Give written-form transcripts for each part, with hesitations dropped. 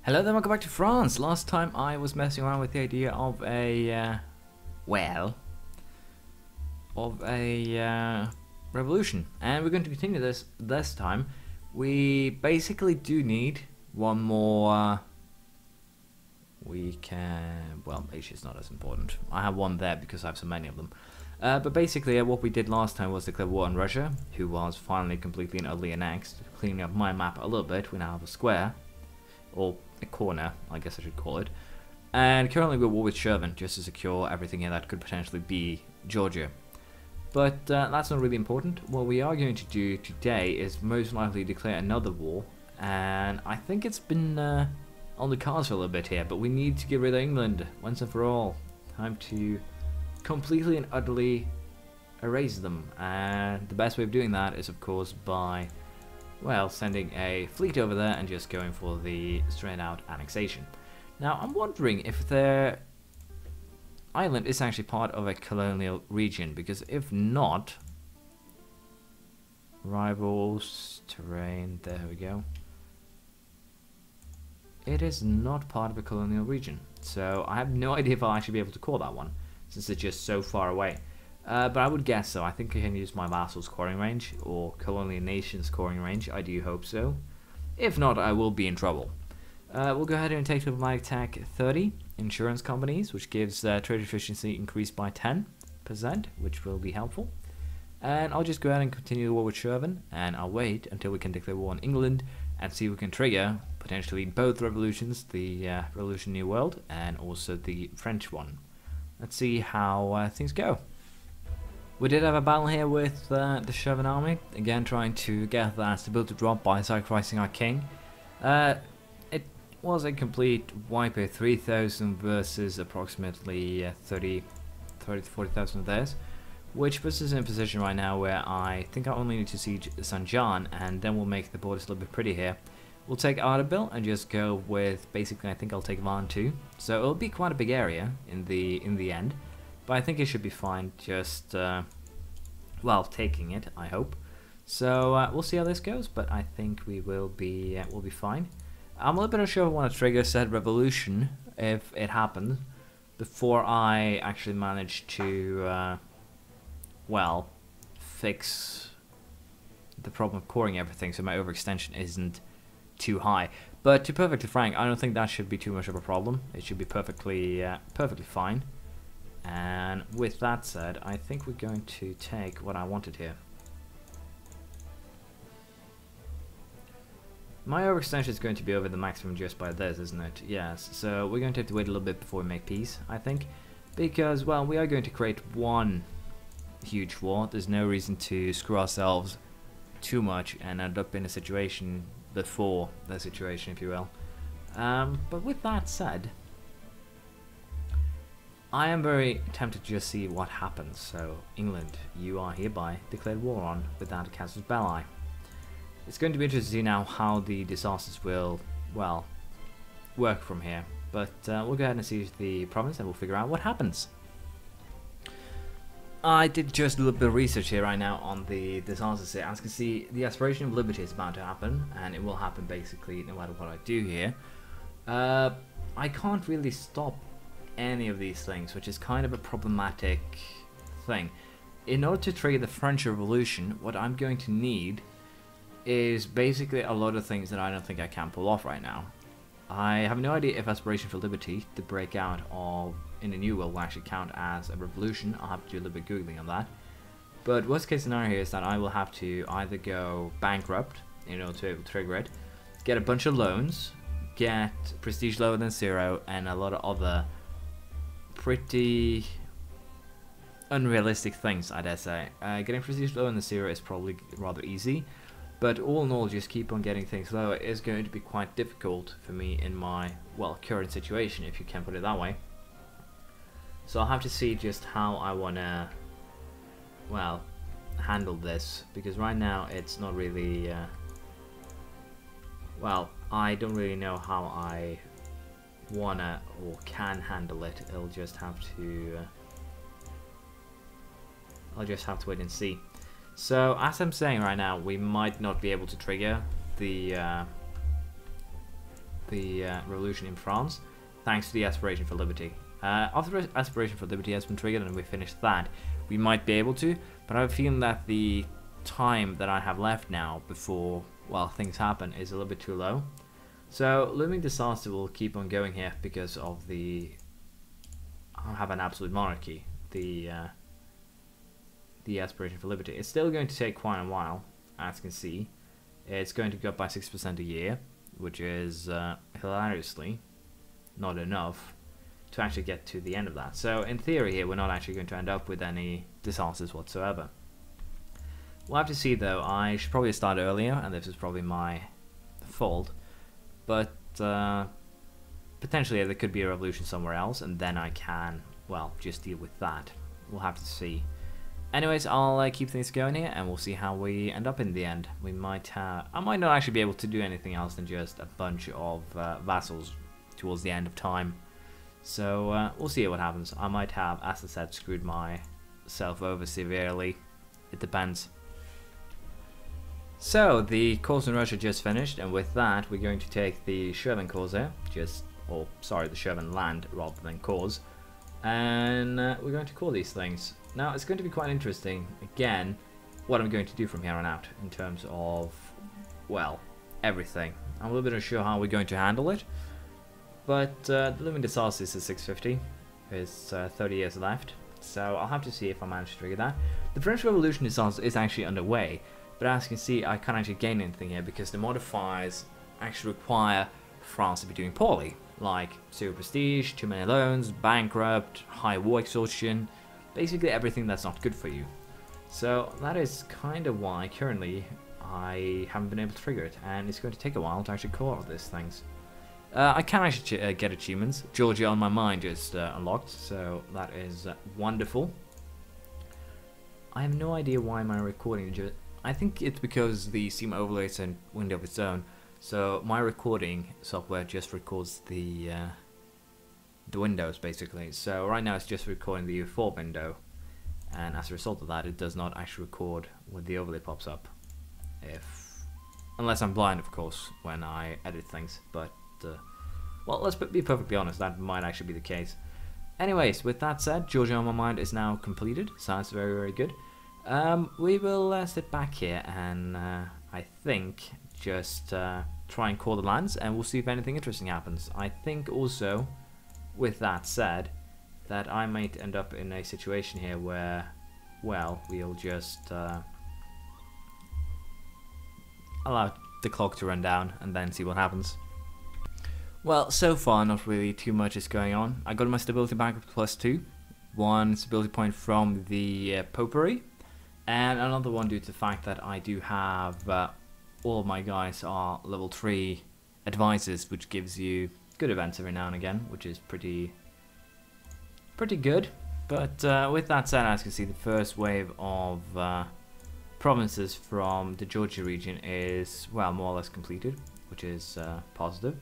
Hello there, welcome back to France. Last time I was messing around with the idea of a, revolution. And we're going to continue this time. We basically do need one more, H is not as important. I have one there because I have so many of them. But basically what we did last time was declare war on Russia, who was finally completely and utterly annexed, cleaning up my map a little bit. We now have a square, or a corner, I guess I should call it. And currently we're at war with Shervan, just to secure everything here that could potentially be Georgia. But that's not really important. What we are going to do today is most likely declare another war. And I think it's been on the cards for a little bit here, but we need to get rid of England once and for all. Time to completely and utterly erase them. And the best way of doing that is, of course, by, well, sending a fleet over there and just going for the straight out annexation. Now, I'm wondering if their island is actually part of a colonial region, because if not, rivals, terrain, there we go. It is not part of a colonial region, so I have no idea if I'll actually be able to call that one, since it's just so far away. But I would guess so. I think I can use my vassal scoring range, or colonial nation scoring range. I do hope so. If not, I will be in trouble. We'll go ahead and take diplomatic attack 30. Insurance companies, which gives trade efficiency increased by 10%, which will be helpful. And I'll just go ahead and continue the war with Shervan, and I'll wait until we can declare war on England and see if we can trigger potentially both revolutions, the Revolution New World and also the French one. Let's see how things go. We did have a battle here with the Shervan army, again trying to get that stability drop by sacrificing our king. It was a complete wipeout, 3,000 versus approximately 30 to 40,000 of theirs, which puts us in a position right now where I think I only need to siege Saint-Jean, and then we'll make the borders a little bit pretty here. We'll take Ardabil and just go with, basically I think I'll take Van too, so it'll be quite a big area in the end. But I think it should be fine, just, well, taking it, I hope. So we'll see how this goes, but I think we will be, we'll be fine. I'm a little bit unsure if I want to trigger said revolution, if it happens, before I actually manage to, well, fix the problem of coring everything so my overextension isn't too high. But to be perfectly frank, I don't think that should be too much of a problem. It should be perfectly fine. And with that said, I think we're going to take what I wanted here. My overextension is going to be over the maximum just by this, isn't it? Yes, so we're going to have to wait a little bit before we make peace, I think. Because, well, we are going to create one huge war. There's no reason to screw ourselves too much and end up in a situation before the situation, if you will. But with that said, I am very tempted to just see what happens. So, England, you are hereby declared war on without a casus belli. It's going to be interesting to see now how the disasters will, well, work from here. But we'll go ahead and siege the province and we'll figure out what happens. I did just a little bit of research here right now on the disasters here. As you can see, the aspiration of liberty is about to happen, and it will happen basically no matter what I do here. I can't really stop any of these things, which is kind of a problematic thing. In order to trigger the French Revolution, what I'm going to need is basically a lot of things that I don't think I can pull off right now. I have no idea if aspiration for liberty, the breakout of in the New World, will actually count as a revolution. I'll have to do a little bit of googling on that. But worst case scenario here is that I will have to either go bankrupt in order to be able to trigger it, get a bunch of loans, get prestige lower than 0, and a lot of other pretty unrealistic things, I dare say. Getting prestige lower than 0 is probably rather easy, but all in all, just keep on getting things lower is going to be quite difficult for me in my, well, current situation, if you can put it that way. So I'll have to see just how I want to, well, handle this, because right now it's not really, well, I don't really know how I wanna or can handle it. I'll just have to wait and see. So as I'm saying right now, we might not be able to trigger the the revolution in France, thanks to the aspiration for liberty. After the aspiration for liberty has been triggered and we finish that, we might be able to, but I have a feeling that the time that I have left now before, well, things happen is a little bit too low. So looming disaster will keep on going here because of the, I'll have an absolute monarchy, the aspiration for liberty. It's still going to take quite a while, as you can see. It's going to go up by 6% a year, which is hilariously not enough to actually get to the end of that. So in theory here, we're not actually going to end up with any disasters whatsoever. We'll have to see though. I should probably start earlier, and this is probably my fault, but potentially there could be a revolution somewhere else, and then I can, well, just deal with that. We'll have to see. Anyways, I'll keep things going here, and we'll see how we end up in the end. We might have, I might not actually be able to do anything else than just a bunch of vassals towards the end of time. So we'll see what happens. I might have, as I said, screwed myself over severely. It depends. So the course in Russia just finished, and with that we're going to take the Sherman cause here, the Sherman land rather than cause, and we're going to call these things. Now it's going to be quite interesting, again, what I'm going to do from here on out in terms of, well, everything. I'm a little bit unsure how we're going to handle it, but the looming disaster is 650. It's 30 years left, so I'll have to see if I manage to trigger that. The French Revolution disaster is actually underway, but as you can see, I can't actually gain anything here because the modifiers actually require France to be doing poorly, like zero prestige, too many loans, bankrupt, high war exhaustion, basically everything that's not good for you. So that is kind of why currently I haven't been able to trigger it, and it's going to take a while to actually call all these things. I can actually get achievements. Georgia on my mind just unlocked, so that is wonderful. I have no idea why my recording just... I think it's because the Steam overlay is a window of its own, so my recording software just records the windows basically. So right now it's just recording the U4 window, and as a result of that, it does not actually record when the overlay pops up. Unless I'm blind, of course, when I edit things. But well, let's be perfectly honest, that might actually be the case. Anyways, with that said, Georgia on my mind is now completed, so that's very, very good. We will sit back here and I think just try and call the lands, and we'll see if anything interesting happens. I think also, with that said, that I might end up in a situation here where, well, we'll just allow the clock to run down and then see what happens. Well, so far not really too much is going on. I got my stability back up to +2, one stability point from the Popery, and another one due to the fact that I do have all of my guys are level 3 advisors, which gives you good events every now and again, which is pretty good. But with that said, as you can see, the first wave of provinces from the Georgia region is, well, more or less completed, which is positive.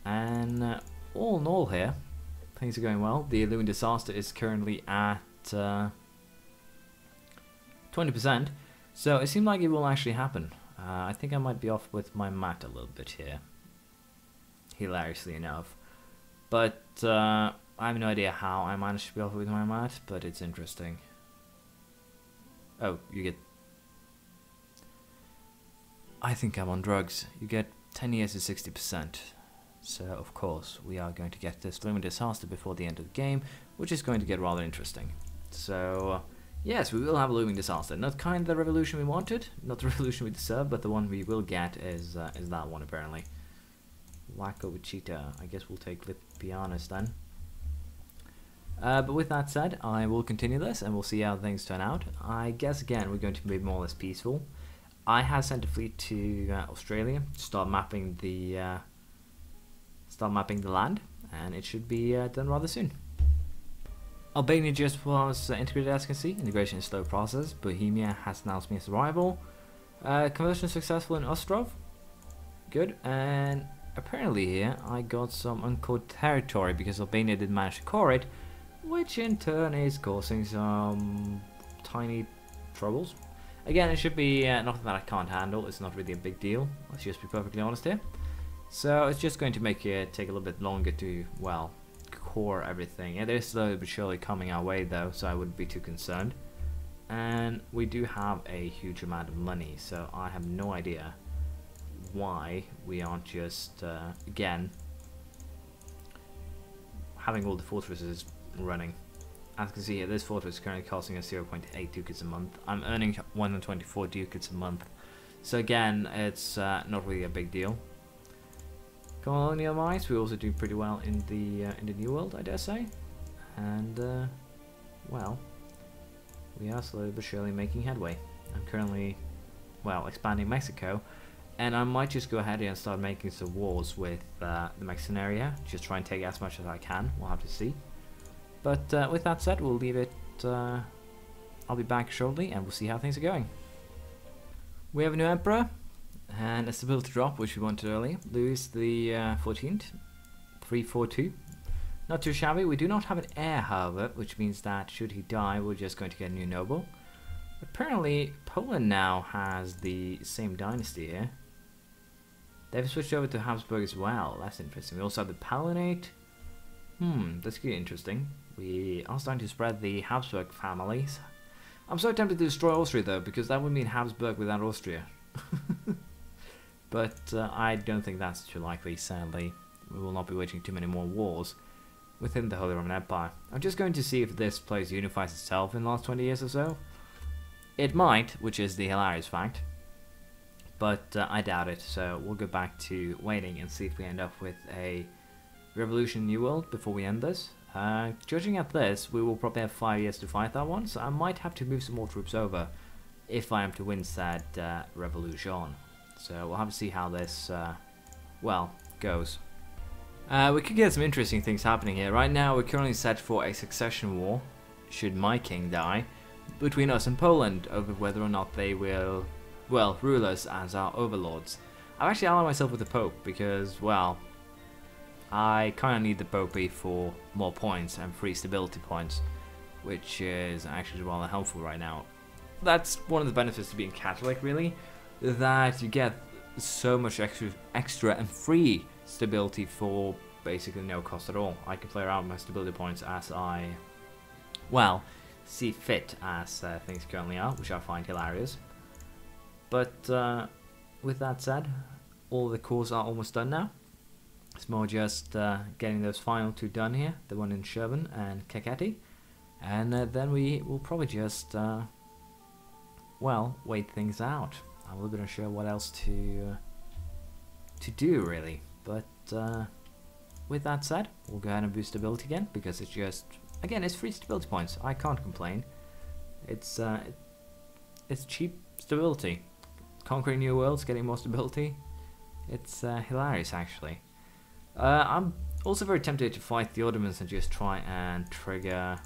And all in all here, things are going well. The looming disaster is currently at 20%, so it seems like it will actually happen. I think I might be off with my mat a little bit here, hilariously enough. But I have no idea how I managed to be off with my mat, but it's interesting. Oh, you get... I think I'm on drugs. You get 10 years to 60%. So, of course, we are going to get this looming disaster before the end of the game, which is going to get rather interesting. So, yes, we will have a looming disaster. Not kind of the revolution we wanted, not the revolution we deserve, but the one we will get is that one, apparently. Wacko with Cheetah. I guess we'll take Lipianus then. But with that said, I will continue this, and we'll see how things turn out. I guess, again, we're going to be more or less peaceful. I have sent a fleet to Australia to start mapping the land, and it should be done rather soon. Albania just was integrated, as you can see. Integration is a slow process. Bohemia has announced me as a rival. Conversion successful in Ostrov. Good. And apparently here I got some uncoded territory because Albania did manage to core it, which in turn is causing some tiny troubles. Again, it should be nothing that I can't handle. It's not really a big deal. Let's just be perfectly honest here. So it's just going to make it take a little bit longer to, well, core everything. It is slowly but surely coming our way though, so I wouldn't be too concerned. And we do have a huge amount of money, so I have no idea why we aren't just, again, having all the fortresses running. As you can see here, this fortress is currently costing us 0.8 ducats a month. I'm earning 124 ducats a month. So again, it's not really a big deal. Colonial-wise, we also do pretty well in the New World, I dare say. And, well, we are slowly but surely making headway. I'm currently, well, expanding Mexico. And I might just go ahead and start making some wars with the Mexican area. Just try and take as much as I can. We'll have to see. But with that said, we'll leave it. I'll be back shortly and we'll see how things are going. We have a new emperor and a stability drop, which we wanted earlier. Louis the 14th, 342. Not too shabby. We do not have an heir, however, which means that should he die, we're just going to get a new noble. Apparently, Poland now has the same dynasty here. They've switched over to Habsburg as well. That's interesting. We also have the Palatinate. That's pretty interesting. We are starting to spread the Habsburg families. I'm so tempted to destroy Austria though, because that would mean Habsburg without Austria. But I don't think that's too likely, sadly. We will not be waging too many more wars within the Holy Roman Empire. I'm just going to see if this place unifies itself in the last 20 years or so. It might, which is the hilarious fact. But I doubt it, so we'll go back to waiting and see if we end up with a revolution in New World before we end this. Judging at this, we will probably have 5 years to fight that one, so I might have to move some more troops over if I am to win said revolution. So we'll have to see how this, well, goes. We could get some interesting things happening here. Right now, we're currently set for a succession war, should my king die, between us and Poland over whether or not they will, well, rule us as our overlords. I've actually allied myself with the Pope because, well, I kind of need the Popey for more points and free stability points, which is actually rather helpful right now. That's one of the benefits of being Catholic, really, that you get so much extra and free stability for basically no cost at all. I can play around with my stability points as I, well, see fit as things currently are, which I find hilarious. But with that said, all the cores are almost done now. It's more just getting those final two done here, the one in Sherburn and Kakheti, and then we will probably just, well, wait things out. I'm a little bit unsure what else to do really, but with that said, we'll go ahead and boost stability again because it's just, again, it's free stability points. I can't complain. It's cheap stability. Conquering new worlds, getting more stability. It's hilarious actually. I'm also very tempted to fight the Ottomans and just try and trigger,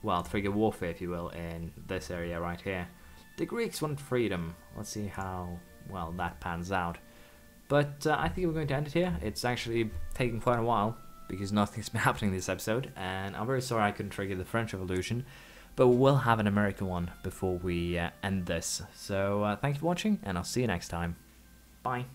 well, trigger warfare, if you will, in this area right here. The Greeks want freedom. Let's see how, well, that pans out. But I think we're going to end it here. It's actually taken quite a while because nothing's been happening this episode, and I'm very sorry I couldn't trigger the French Revolution, but we'll have an American one before we end this. So thank you for watching, and I'll see you next time. Bye.